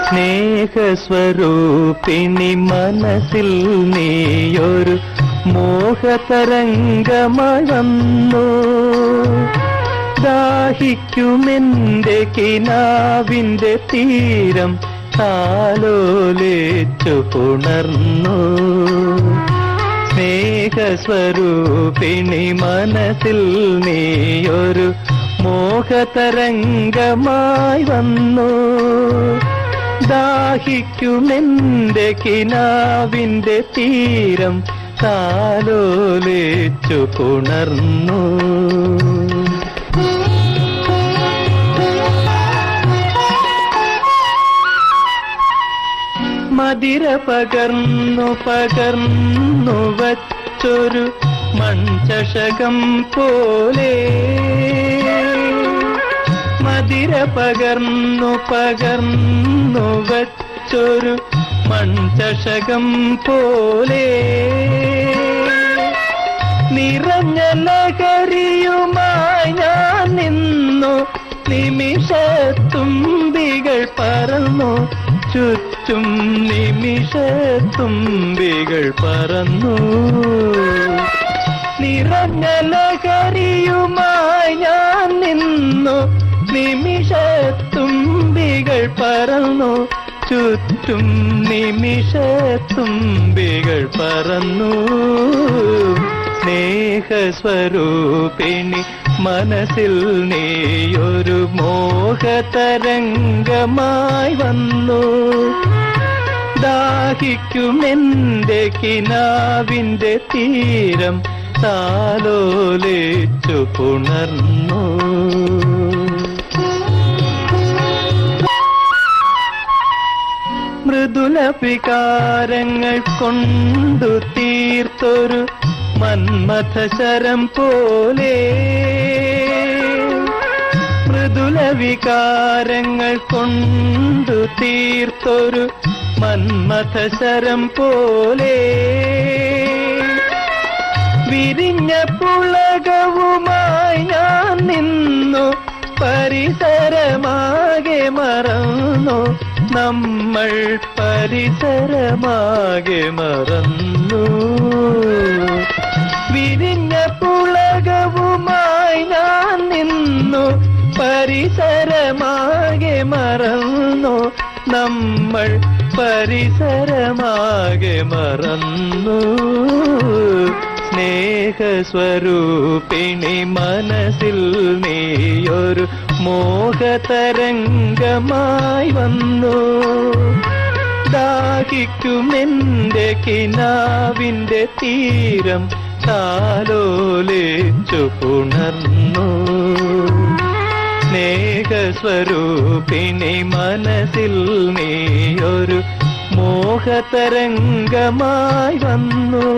സ്നേഹസ്വരൂപിണി മനസ്സിൽ നീയൊരു മോഹതരംഗമായി വന്നു. ദാഹിക്കുമെന്റെ കിനാവിന്റെ തീരം താലോലിച്ചു പുണർന്നു. സ്നേഹസ്വരൂപിണി മനസ്സിൽ നീയൊരു മോഹതരംഗമായി വന്നു. ദാഹിക്കുമെന്റെ കിനാവിന്റെ തീരം താലോലിച്ചു പുണർന്നു. മതിര പകർന്നു പകർന്നു വച്ചൊരു മൺചഷകം പോലെ, മതിര പകർന്നു പകർന്നു വച്ചൊരു മൺചഷകം പോലെ, നിറഞ്ഞ ലഹരിയുമായി ഞാൻ നിന്നു. നിമിഷത്തുമ്പികൾ പറന്നു ചുറ്റും, നിമിഷത്തുമ്പികൾ പറന്നു. നിറഞ്ഞ ലഹരിയുമായി ഞാൻ നിന്നു. നിമിഷത്തുമ്പികൾ പറന്നു ചുറ്റും, നിമിഷത്തുമ്പികൾ പറന്നു. സ്നേഹസ്വരൂപിണി മനസ്സിൽ നീയൊരു മോഹതരംഗമായി വന്നു. ദാഹിക്കുമെന്റെ കിനാവിന്റെ തീരം താലോലിച്ചു പുണർന്നു. മൃദുല വികാരങ്ങൾ കൊണ്ടു തീർത്തൊരു മന്മഥശരം പോലെ, മൃദുല വികാരങ്ങൾ കൊണ്ടു തീർത്തൊരു മന്മഥശരം പോലെ, വിരിഞ്ഞ പുളകവുമായി ഞാൻ നിന്നു. പരിസരമാകെ മറന്നു നമ്മൾ, പരിസരമാകെ മറന്നു. വിരിഞ്ഞ പുളകവുമായി ഞാൻ നിന്നു. പരിസരമാകെ മറന്നു നമ്മൾ, പരിസരമാകെ മറന്നു. സ്നേഹസ്വരൂപിണി മനസ്സിൽ നീയൊരു മോഹതരംഗമായി വന്നു. ദാഹിക്കുമെന്റെ കിനാവിന്റെ തീരം താലോലിച്ചു പുണർന്നു. സ്നേഹസ്വരൂപിണി മനസ്സിൽ നീയൊരു മോഹതരംഗമായി വന്നു.